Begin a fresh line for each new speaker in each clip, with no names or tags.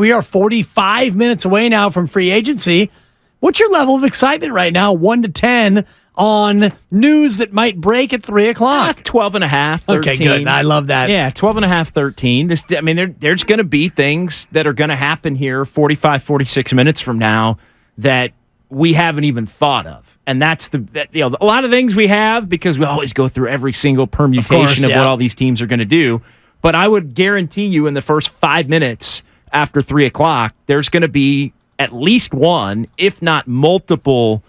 We are 45 minutes away now from free agency. What's your level of excitement right now, 1 to 10, on news that might break at 3 o'clock?
12 and a half, 13.
Okay, good. I love that.
Yeah, 12 and a half, 13. There's going to be things that are going to happen here 45, 46 minutes from now that we haven't even thought of. And that's a lot of things we have because we always go through every single permutation of what all these teams are going to do. But I would guarantee you in the first 5 minutes after 3 o'clock, there's going to be at least one, if not multiple,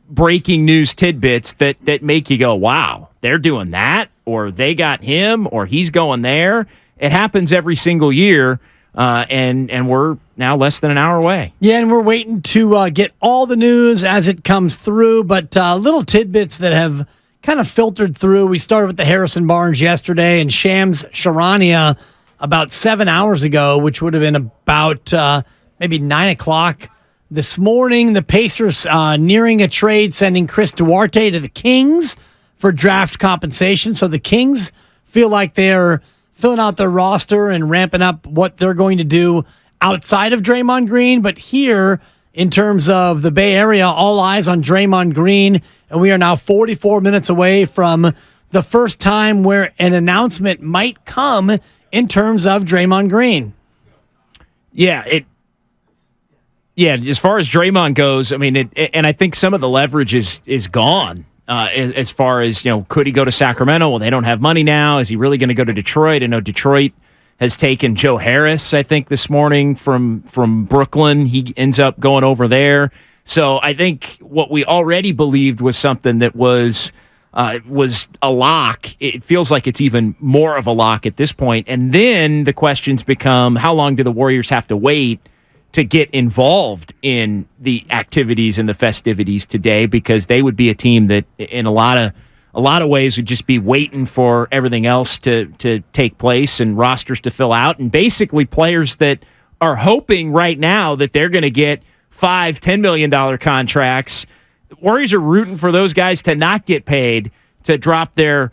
breaking news tidbits that make you go, wow, they're doing that, or they got him, or he's going there. It happens every single year, and we're now less than an hour away.
Yeah, and we're waiting to get all the news as it comes through, but little tidbits that have kind of filtered through. We started with the Harrison Barnes yesterday and Shams Charania about 7 hours ago, which would have been about maybe 9 o'clock this morning. The Pacers nearing a trade, sending Chris Duarte to the Kings for draft compensation. So the Kings feel like they're filling out their roster and ramping up what they're going to do outside of Draymond Green. But here, in terms of the Bay Area, all eyes on Draymond Green. And we are now 44 minutes away from the first time where an announcement might come in terms of Draymond Green.
Yeah, as far as Draymond goes, and I think some of the leverage is gone as far as, could he go to Sacramento? Well, they don't have money now. Is he really going to go to Detroit? I know Detroit has taken Joe Harris, I think, this morning from Brooklyn. He ends up going over there. So I think what we already believed was something that was a lock. It feels like it's even more of a lock at this point. And then the questions become, how long do the Warriors have to wait to get involved in the activities and the festivities today? Because they would be a team that in a lot of ways would just be waiting for everything else to take place and rosters to fill out, and basically players that are hoping right now that they're going to get $5-10 million contracts. Warriors are rooting for those guys to not get paid, to drop their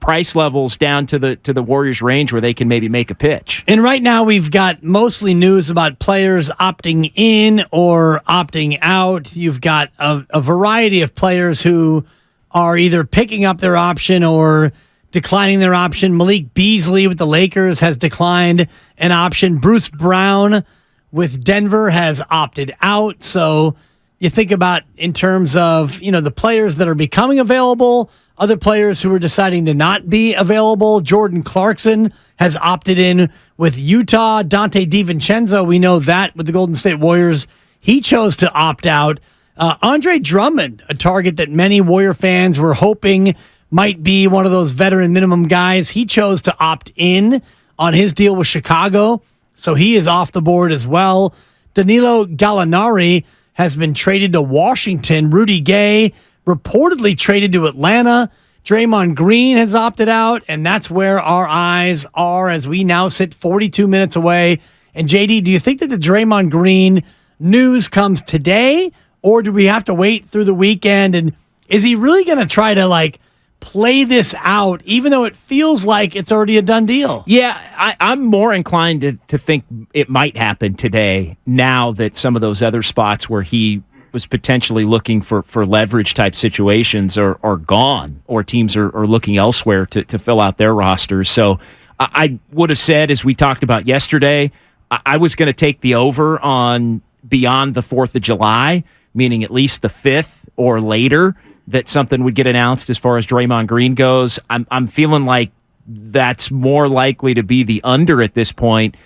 price levels down to the Warriors' range where they can maybe make a pitch.
And right now we've got mostly news about players opting in or opting out. You've got a variety of players who are either picking up their option or declining their option. Malik Beasley with the Lakers has declined an option. Bruce Brown with Denver has opted out. So you think about in terms of, the players that are becoming available, other players who are deciding to not be available. Jordan Clarkson has opted in with Utah. Dante DiVincenzo, we know that with the Golden State Warriors, he chose to opt out. Andre Drummond, a target that many Warrior fans were hoping might be one of those veteran minimum guys, he chose to opt in on his deal with Chicago. So he is off the board as well. Danilo Gallinari has been traded to Washington. Rudy Gay reportedly traded to Atlanta. Draymond Green has opted out, and that's where our eyes are as we now sit 42 minutes away. And JD, do you think that the Draymond Green news comes today, or do we have to wait through the weekend? And is he really going to try to play this out, even though it feels like it's already a done deal?
Yeah, I'm more inclined to think it might happen today, now that some of those other spots where he was potentially looking for leverage type situations are gone, or teams are looking elsewhere to fill out their rosters. So I would have said, as we talked about yesterday, I was going to take the over on beyond the 4th of July, meaning at least the 5th or later, that something would get announced as far as Draymond Green goes. I'm feeling like that's more likely to be the under at this point,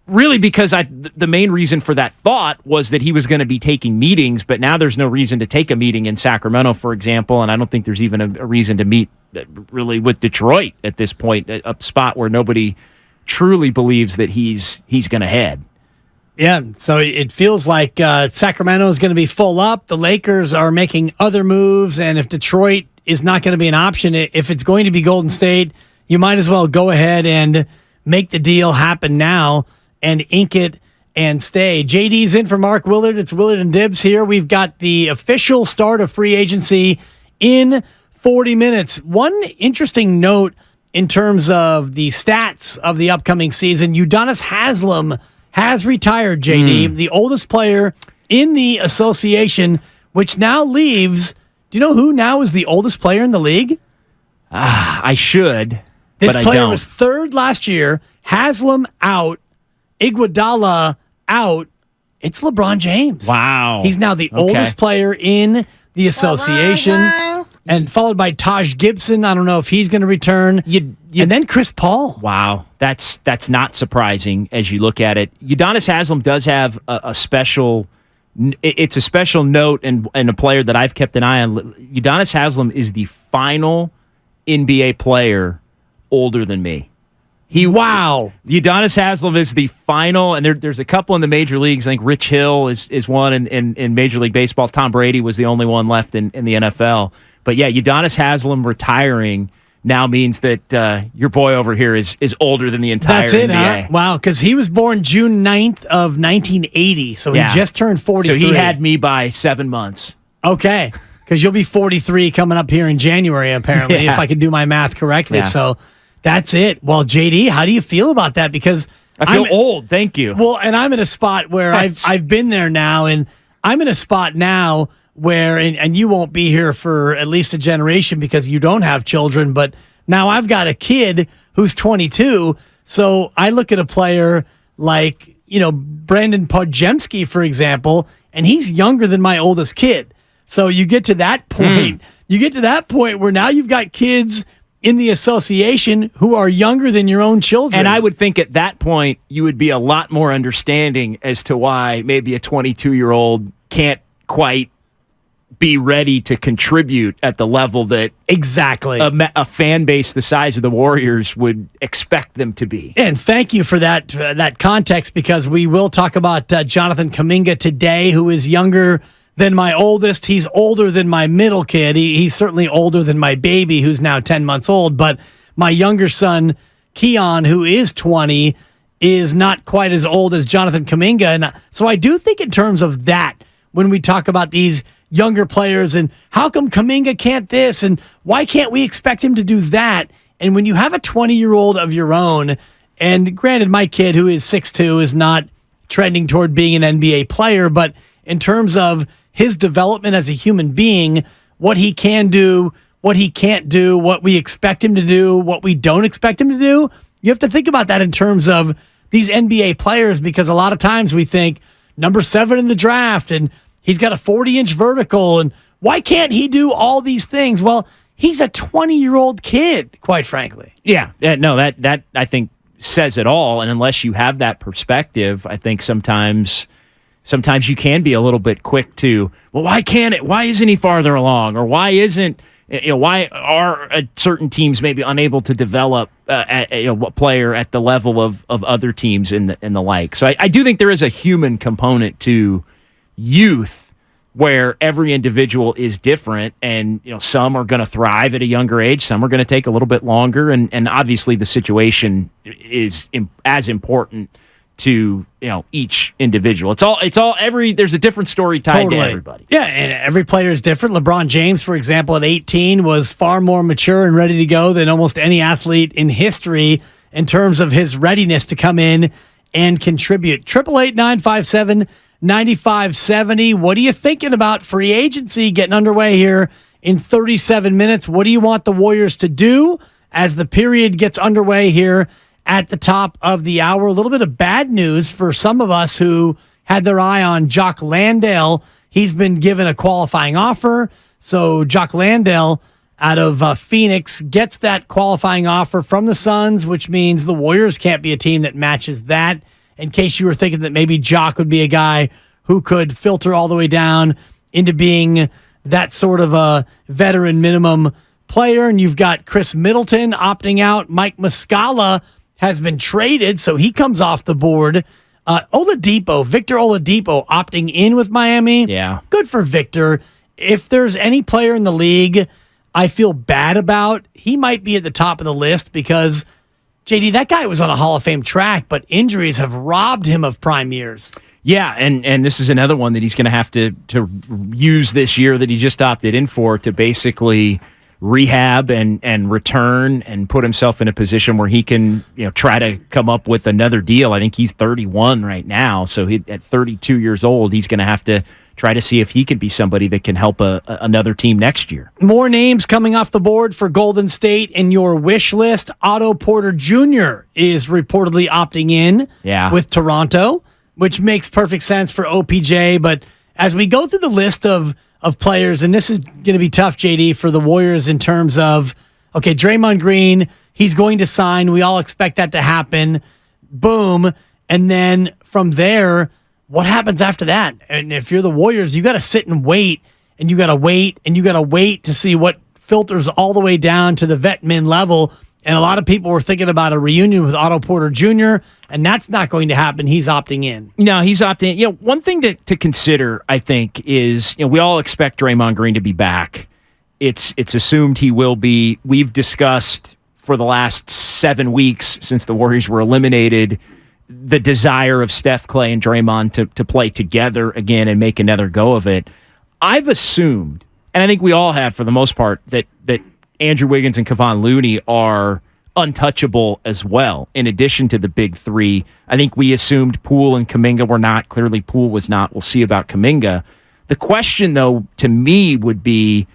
really, because the main reason for that thought was that he was going to be taking meetings, but now there's no reason to take a meeting in Sacramento, for example, and I don't think there's even a reason to meet really with Detroit at this point, a spot where nobody truly believes that he's going to head.
Yeah, so it feels like Sacramento is going to be full up. The Lakers are making other moves, and if Detroit is not going to be an option, if it's going to be Golden State, you might as well go ahead and make the deal happen now and ink it and stay. JD's in for Mark Willard. It's Willard and Dibs here. We've got the official start of free agency in 40 minutes. One interesting note in terms of the stats of the upcoming season, Udonis Haslem has retired, JD, the oldest player in the association, which now leaves. Do you know who now is the oldest player in the league?
I should.
This
but
player
I don't.
was third last year. Haslam out. Iguodala out. It's LeBron James.
Wow.
He's now the oldest player in the association. And followed by Taj Gibson. I don't know if he's going to return. And then Chris Paul.
Wow. That's not surprising as you look at it. Udonis Haslem does have a special... It's a special note and a player that I've kept an eye on. Udonis Haslem is the final NBA player older than me.
Wow.
Udonis Haslem is the final, and there's a couple in the major leagues. I think Rich Hill is one in Major League Baseball. Tom Brady was the only one left in the NFL. But yeah, Udonis Haslem retiring now means that your boy over here is older than the entire
That's it,
NBA.
huh? Wow, because he was born June 9th of 1980, so he just turned 43.
So he had me by 7 months.
Okay, because you'll be 43 coming up here in January, apparently, if I can do my math correctly.
Yeah.
So that's it. Well, JD, how do you feel about that? Because
I feel old. Thank you.
Well, and I'm in a spot where I've been there now, and I'm in a spot now where, and you won't be here for at least a generation because you don't have children, but now I've got a kid who's 22, so I look at a player like, Brandon Podjemski, for example, and he's younger than my oldest kid. So you get to that point. You get to that point where now you've got kids in the association who are younger than your own children.
And I would think at that point you would be a lot more understanding as to why maybe a 22-year-old can't quite be ready to contribute at the level that
exactly
a fan base the size of the Warriors would expect them to be.
And thank you for that context, because we will talk about Jonathan Kuminga today, who is younger than my oldest. He's older than my middle kid. He's certainly older than my baby, who's now 10 months old. But my younger son, Keon, who is 20, is not quite as old as Jonathan Kuminga. And so I do think in terms of that, when we talk about these younger players and how come Kuminga can't this and why can't we expect him to do that? And when you have a 20-year-old of your own, and granted, my kid, who is 6'2", is not trending toward being an NBA player, but in terms of his development as a human being, what he can do, what he can't do, what we expect him to do, what we don't expect him to do, you have to think about that in terms of these NBA players, because a lot of times we think number 7 in the draft and he's got a 40-inch vertical, and why can't he do all these things? Well, he's a 20-year-old kid, quite frankly.
Yeah, no, that I think says it all. And unless you have that perspective, I think sometimes you can be a little bit quick to, well, why can't it? Why isn't he farther along? Or why isn't, why are certain teams maybe unable to develop a player at the level of other teams and the like? So I do think there is a human component to youth where every individual is different, and some are going to thrive at a younger age, some are going to take a little bit longer, and obviously the situation is as important to each individual. There's a different story tied to everybody.
Yeah, and every player is different. LeBron James, for example, at 18 was far more mature and ready to go than almost any athlete in history in terms of his readiness to come in and contribute. 888-957-9570. What are you thinking about free agency getting underway here in 37 minutes? What do you want the Warriors to do as the period gets underway here at the top of the hour? A little bit of bad news for some of us who had their eye on Jock Landale. He's been given a qualifying offer. So Jock Landale out of Phoenix gets that qualifying offer from the Suns, which means the Warriors can't be a team that matches that. In case you were thinking that maybe Jock would be a guy who could filter all the way down into being that sort of a veteran minimum player. And you've got Chris Middleton opting out. Mike Muscala has been traded, so he comes off the board. Victor Oladipo opting in with Miami.
Yeah.
Good for Victor. If there's any player in the league I feel bad about, he might be at the top of the list, because JD, that guy was on a Hall of Fame track, but injuries have robbed him of prime years.
Yeah, and this is another one that he's going to have to use this year that he just opted in for to basically rehab and return and put himself in a position where he can, try to come up with another deal. I think he's 31 right now, so at 32 years old, he's going to have to try to see if he can be somebody that can help another team next year.
More names coming off the board for Golden State in your wish list. Otto Porter Jr. is reportedly opting in with Toronto, which makes perfect sense for OPJ. But as we go through the list of players, and this is going to be tough, JD, for the Warriors in terms of, okay, Draymond Green, he's going to sign. We all expect that to happen. Boom. And then from there, what happens after that? And if you're the Warriors, you got to sit and wait, and you got to wait, and you got to wait to see what filters all the way down to the vet min level. And a lot of people were thinking about a reunion with Otto Porter Jr., and that's not going to happen. He's opting in.
No, he's opting in. One thing to consider, I think, is we all expect Draymond Green to be back. It's assumed he will be. We've discussed for the last 7 weeks since the Warriors were eliminated the desire of Steph, Clay, and Draymond to play together again and make another go of it. I've assumed, and I think we all have for the most part, that Andrew Wiggins and Kevon Looney are untouchable as well, in addition to the big three. I think we assumed Poole and Kuminga were not. Clearly, Poole was not. We'll see about Kuminga. The question, though, to me would be,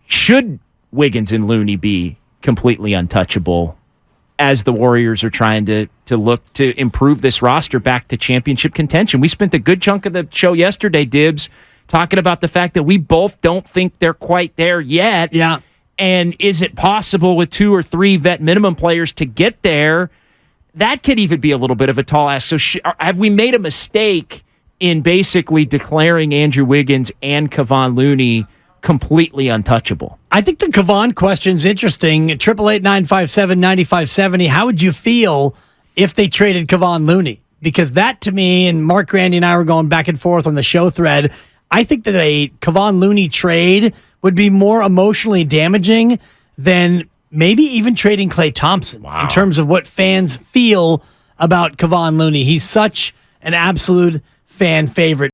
should Wiggins and Looney be completely untouchable as the Warriors are trying to look to improve this roster back to championship contention? We spent a good chunk of the show yesterday, Dibs, talking about the fact that we both don't think they're quite there yet.
Yeah.
And is it possible with 2 or 3 vet minimum players to get there? That could even be a little bit of a tall ask. So have we made a mistake in basically declaring Andrew Wiggins and Kevon Looney completely untouchable?
I think the Kevon question's interesting. 888-957-9570. How would you feel if they traded Kevon Looney? Because that, to me, and Mark Grandy and I were going back and forth on the show thread, I think that a Kevon Looney trade would be more emotionally damaging than maybe even trading Klay Thompson in terms of what fans feel about Kevon Looney. He's such an absolute fan favorite.